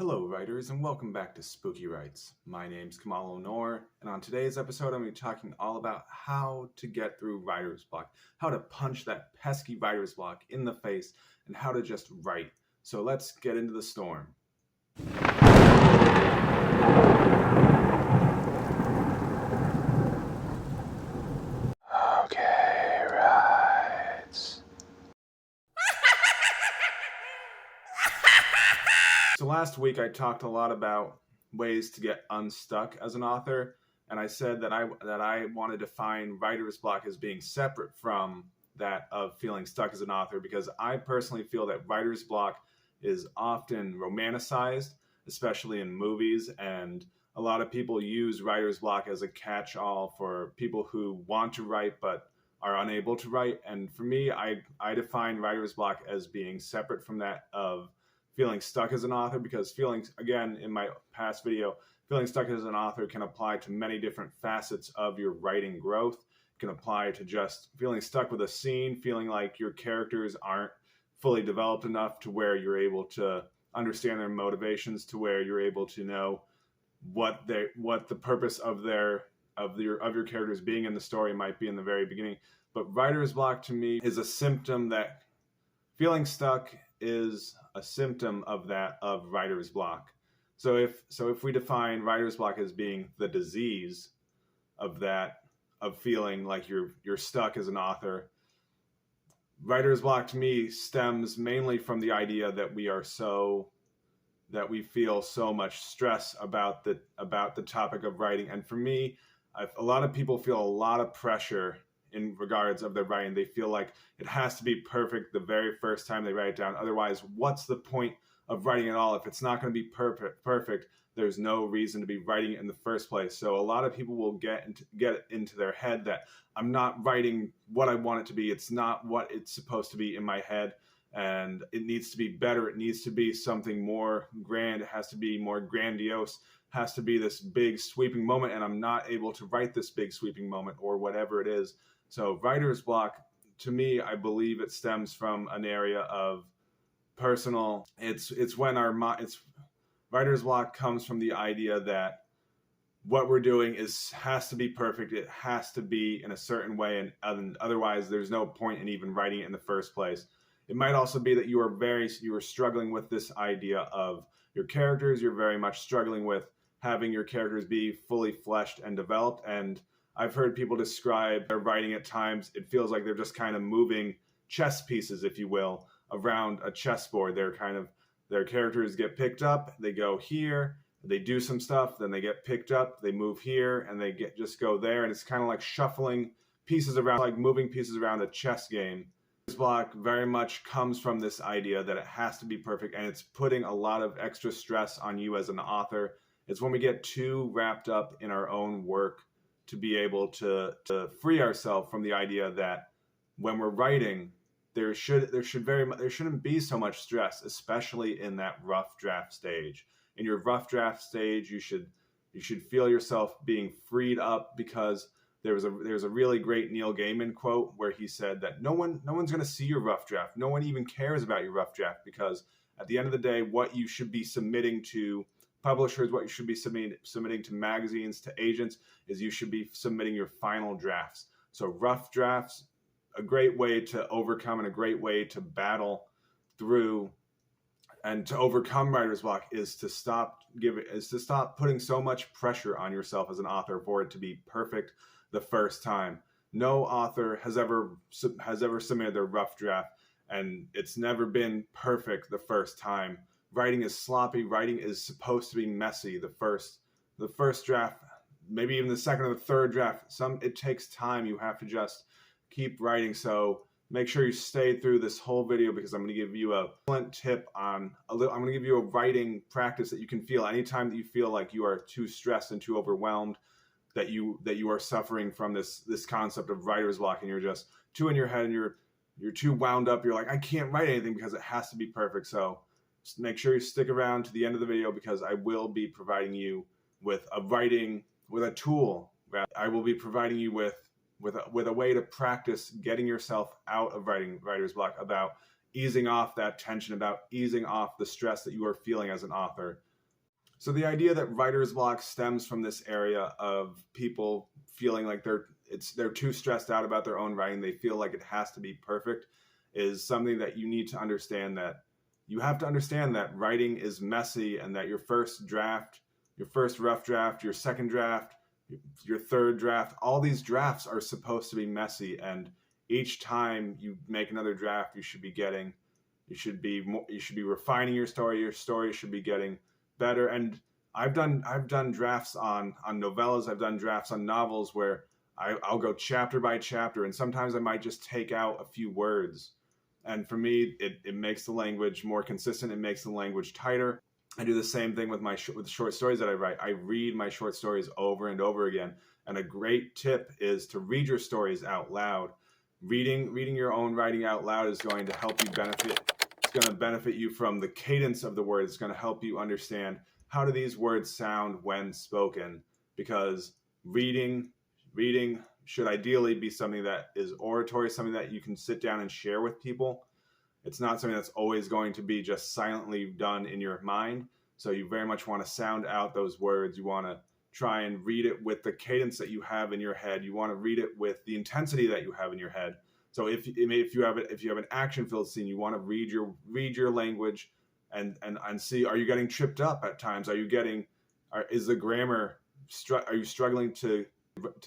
Hello writers, and welcome back to Spooky Writes. My name's Kamal Onor, and on today's episode I'm going to be talking all about how to get through writer's block, how to punch that pesky writer's block in the face, and how to just write. So let's get into the storm. Okay, writes. So last week I talked a lot about ways to get unstuck as an author, and I said that I wanted to find writer's block as being separate from that of feeling stuck as an author, because I personally feel that writer's block is often romanticized, especially in movies, and a lot of people use writer's block as a catch-all for people who want to write but are unable to write. And for me, I define writer's block as being separate from that of feeling stuck as an author, because feeling, again, in my past video, feeling stuck as an author can apply to many different facets of your writing growth. It can apply to just feeling stuck with a scene, feeling like your characters aren't fully developed enough to where you're able to understand their motivations, to where you're able to know what the purpose of your characters being in the story might be in the very beginning. But writer's block to me is a symptom that feeling stuck is a symptom of writer's block. So if we define writer's block as being the disease of feeling like you're stuck as an author, writer's block to me stems mainly from the idea that we feel so much stress about the topic of writing. And for me, a lot of people feel a lot of pressure in regards of their writing. They feel like it has to be perfect the very first time they write it down. Otherwise, what's the point of writing at all? If it's not going to be perfect, there's no reason to be writing it in the first place. So a lot of people will get it into their head that I'm not writing what I want it to be. It's not what it's supposed to be in my head, and it needs to be better. It needs to be something more grand. It has to be more grandiose. It has to be this big sweeping moment, and I'm not able to write this big sweeping moment, or whatever it is. So writer's block, to me, I believe it stems from an area of personal. It's when writer's block comes from the idea that what we're doing has to be perfect. It has to be in a certain way, and otherwise there's no point in even writing it in the first place. It might also be that you are struggling with this idea of your characters. You're very much struggling with having your characters be fully fleshed and developed. And I've heard people describe their writing at times, it feels like they're just kind of moving chess pieces, if you will, around a chessboard. Their characters get picked up, they go here, they do some stuff, then they get picked up, they move here, and they just go there. And it's kind of like shuffling pieces around, like moving pieces around a chess game. This block very much comes from this idea that it has to be perfect, and it's putting a lot of extra stress on you as an author. It's when we get too wrapped up in our own work to be able to free ourselves from the idea that when we're writing, there shouldn't be so much stress, especially in that rough draft stage. In your rough draft stage, you should feel yourself being freed up, because there's a really great Neil Gaiman quote where he said that no one's going to see your rough draft. No one even cares about your rough draft, because at the end of the day, what you should be submitting to publishers, what you should be submitting to magazines, to agents, is you should be submitting your final drafts. So rough drafts, a great way to overcome and a great way to battle through and to overcome writer's block is to stop putting so much pressure on yourself as an author for it to be perfect the first time. No author has ever submitted their rough draft and it's never been perfect the first time. Writing is sloppy. Writing is supposed to be messy. The first draft, maybe even the second or the third draft, it takes time. You have to just keep writing. So make sure you stay through this whole video, because I'm going to give you a excellent tip I'm going to give you a writing practice that you can feel anytime that you feel like you are too stressed and too overwhelmed, that you are suffering from this concept of writer's block, and you're just too in your head and you're too wound up. You're like, I can't write anything because it has to be perfect. So just make sure you stick around to the end of the video, because I will be providing you with a tool. I will be providing you with a way to practice getting yourself out of writer's block, about easing off that tension, about easing off the stress that you are feeling as an author. So the idea that writer's block stems from this area of people feeling like they're too stressed out about their own writing. They feel like it has to be perfect is something that you need to understand, that you have to understand that writing is messy, and that your first draft, your first rough draft, your second draft, your third draft, all these drafts are supposed to be messy. And each time you make another draft, you should be refining your story. Your story should be getting better. And I've done drafts on novellas. I've done drafts on novels where I'll go chapter by chapter, and sometimes I might just take out a few words. And for me, it makes the language more consistent. It makes the language tighter. I do the same thing with with the short stories that I write. I read my short stories over and over again. And a great tip is to read your stories out loud. Reading your own writing out loud is going to help you benefit. It's going to benefit you from the cadence of the words. It's going to help you understand, how do these words sound when spoken? Because reading should ideally be something that is oratory, something that you can sit down and share with people. It's not something that's always going to be just silently done in your mind. So you very much want to sound out those words. You want to try and read it with the cadence that you have in your head. You want to read it with the intensity that you have in your head. So if you have an action-filled scene, you want to read your language and see, are you getting tripped up at times? Is the grammar, are you struggling to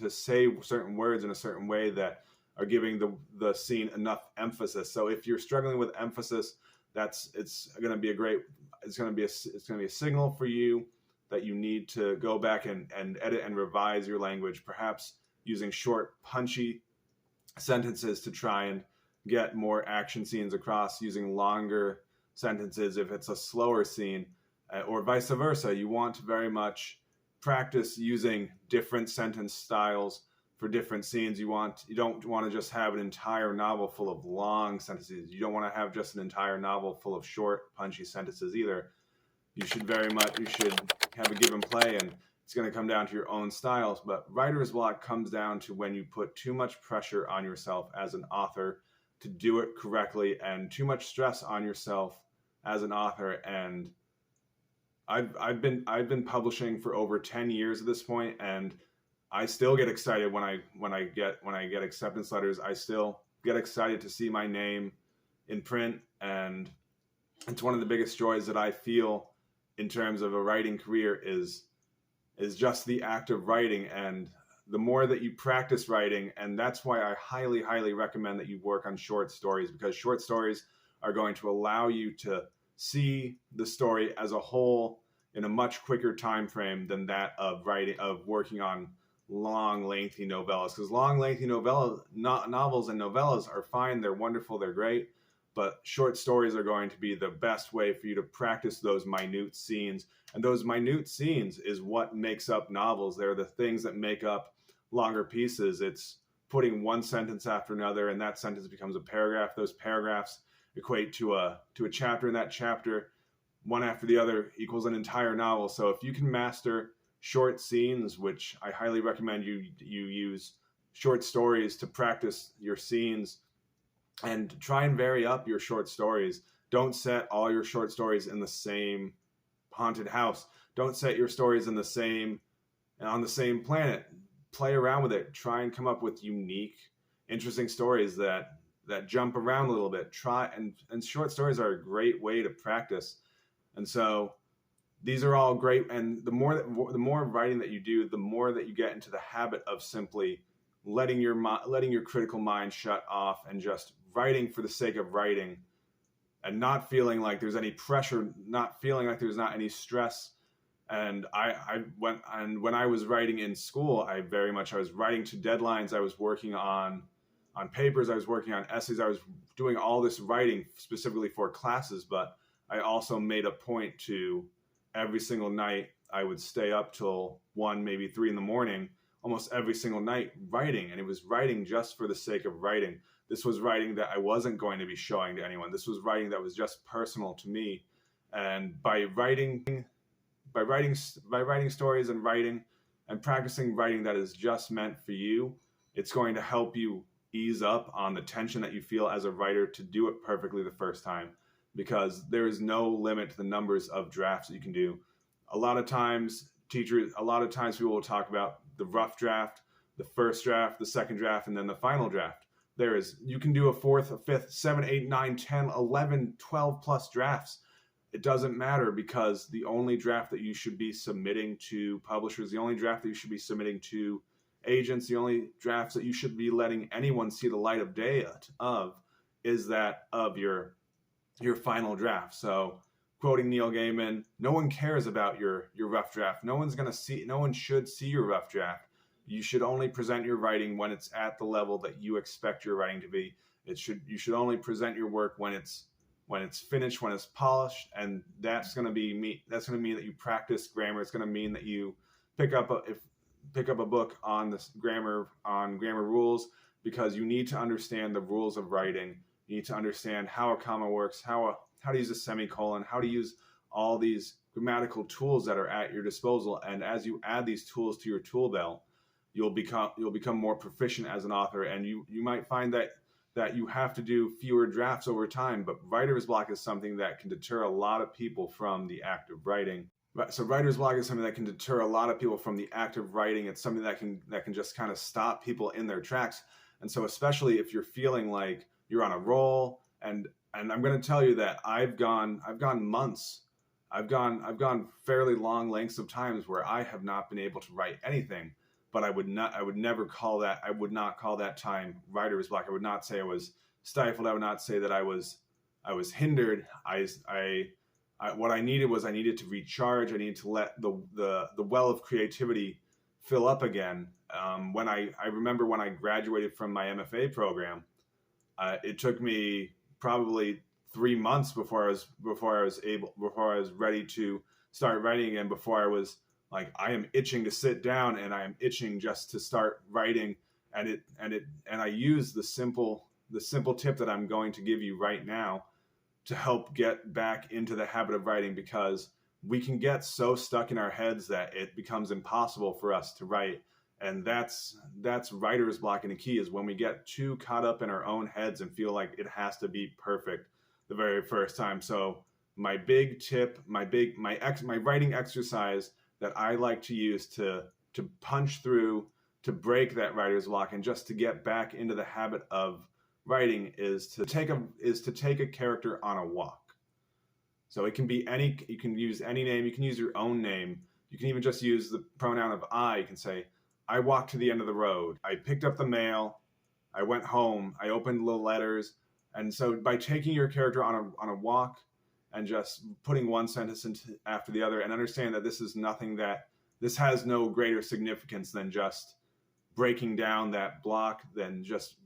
say certain words in a certain way that are giving the scene enough emphasis? So if you're struggling with emphasis, it's going to be a signal for you that you need to go back and edit and revise your language, perhaps using short, punchy sentences to try and get more action scenes across, using longer sentences if it's a slower scene, or vice versa. You want to very much practice using different sentence styles for different scenes. You don't want to just have an entire novel full of long sentences. You don't want to have just an entire novel full of short, punchy sentences either. You should have a give and play, and it's going to come down to your own styles. But writer's block comes down to when you put too much pressure on yourself as an author to do it correctly, and too much stress on yourself as an author. And I've been publishing for over 10 years at this point, and I still get excited when I get acceptance letters. I still get excited to see my name in print, and it's one of the biggest joys that I feel in terms of a writing career is just the act of writing. And the more that you practice writing, and that's why I highly, highly recommend that you work on short stories, because short stories are going to allow you to see the story as a whole in a much quicker time frame than that of working on long, lengthy novellas. Because long, lengthy novels and novellas are fine, they're wonderful, they're great, but short stories are going to be the best way for you to practice those minute scenes. And those minute scenes is what makes up novels. They're the things that make up longer pieces. It's putting one sentence after another, and that sentence becomes a paragraph. Those paragraphs equate to a chapter, and that chapter, one after the other, equals an entire novel. So if you can master short scenes, which I highly recommend you use short stories to practice your scenes, and try and vary up your short stories. Don't set all your short stories in the same haunted house. Don't set your stories on the same planet. Play around with it. Try and come up with unique, interesting stories that jump around a little bit. And short stories are a great way to practice. And so these are all great. And the more writing that you do, the more that you get into the habit of simply letting your critical mind shut off and just writing for the sake of writing, and not feeling like there's any pressure, not feeling like there's not any stress. And when I was writing in school, I was writing to deadlines. I was working on papers. I was working on essays. I was doing all this writing specifically for classes, but I also made a point to every single night I would stay up till 1, maybe 3 in the morning, almost every single night writing. And it was writing just for the sake of writing. This was writing that I wasn't going to be showing to anyone. This was writing that was just personal to me. And by writing stories and writing and practicing writing that is just meant for you, it's going to help you ease up on the tension that you feel as a writer to do it perfectly the first time, because there is no limit to the numbers of drafts that you can do. A lot of times people will talk about the rough draft, the first draft, the second draft, and then the final draft. You can do a fourth, a fifth, 7, 8, 9, 10, 11, 12 plus drafts. It doesn't matter, because the only draft that you should be submitting to publishers, the only draft that you should be submitting to agents, the only drafts that you should be letting anyone see the light of day of is that of your final draft. So, quoting Neil Gaiman, no one cares about your rough draft. No one should see your rough draft. You should only present your writing when it's at the level that you expect your writing to be. You should only present your work when it's finished, when it's polished, and that's going to mean that you practice grammar. It's going to mean that you pick up a book on grammar rules, because you need to understand the rules of writing. You need to understand how a comma works, how to use a semicolon, how to use all these grammatical tools that are at your disposal. And as you add these tools to your tool belt, you'll become more proficient as an author. And you might find that you have to do fewer drafts over time, but writer's block is something that can deter a lot of people from the act of writing. So writer's block is something that can deter a lot of people from the act of writing. It's something that can just kind of stop people in their tracks. And so especially if you're feeling like you're on a roll, and I'm going to tell you that I've gone months, I've gone fairly long lengths of times where I have not been able to write anything. But I would not call that time writer's block. I would not say I was stifled. I would not say that I was hindered. What I needed to recharge. I needed to let the well of creativity fill up again. I remember when I graduated from my MFA program, it took me probably 3 months before I was ready to start writing again. Before I was like, I am itching to sit down, and I am itching just to start writing. And I use the simple tip that I'm going to give you right now to help get back into the habit of writing, because we can get so stuck in our heads that it becomes impossible for us to write. And that's writer's block. And the key is when we get too caught up in our own heads and feel like it has to be perfect the very first time. So my big tip, my writing exercise that I like to use to punch through, to break that writer's block, and just to get back into the habit of writing is to take a character on a walk. So it can be you can use any name, you can use your own name. You can even just use the pronoun of I. You can say, I walked to the end of the road. I picked up the mail. I went home. I opened little letters. And so by taking your character on a walk, and just putting one sentence after the other, and understand that this has no greater significance than just breaking down that block, than just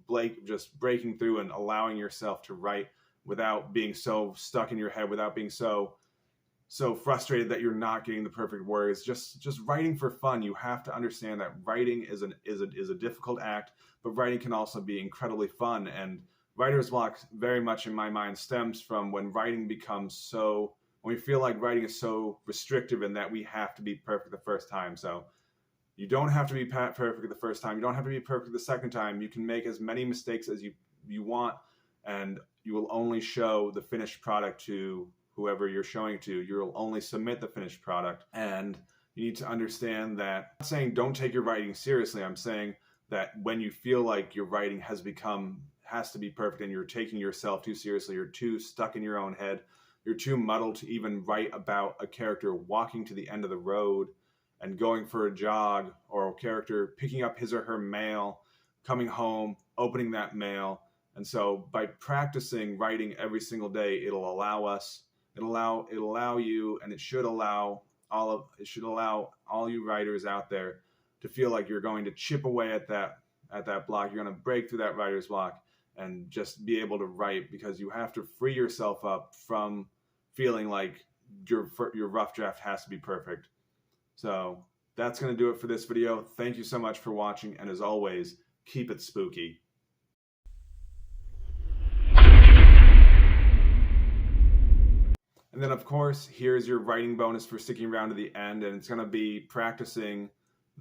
breaking through and allowing yourself to write without being so stuck in your head, without being so frustrated that you're not getting the perfect words. Just writing for fun. You have to understand that writing is a difficult act, but writing can also be incredibly fun. And writer's block, very much in my mind, stems from when we feel like writing is so restrictive and that we have to be perfect the first time. So you don't have to be perfect the first time. You don't have to be perfect the second time. You can make as many mistakes as you want, and you will only show the finished product to whoever you're showing to. You'll only submit the finished product. And you need to understand that, I'm not saying don't take your writing seriously. I'm saying that when you feel like your writing has to be perfect, and you're taking yourself too seriously, you're too stuck in your own head, you're too muddled to even write about a character walking to the end of the road and going for a jog, or a character picking up his or her mail, coming home, opening that mail. And so by practicing writing every single day, it'll allow you, and it should allow all you writers out there to feel like you're going to chip away at that block. You're going to break through that writer's block and just be able to write, because you have to free yourself up from feeling like your rough draft has to be perfect. So that's going to do it for this video. Thank you so much for watching, and as always, keep it spooky. And then, of course, here's your writing bonus for sticking around to the end, and it's going to be practicing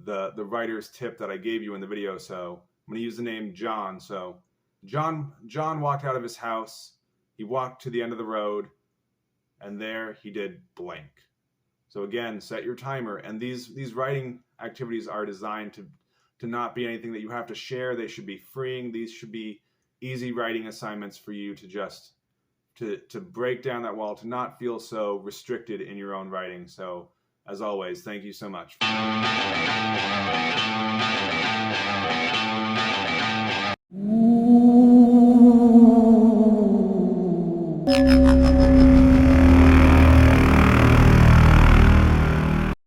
the writer's tip that I gave you in the video. So I'm going to use the name John. So John walked out of his house. He walked to the end of the road, and there he did blank. So again, set your timer. And these writing activities are designed to not be anything that you have to share. They should be freeing. These should be easy writing assignments for you to just to break down that wall, to not feel so restricted in your own writing. So as always, thank you so much.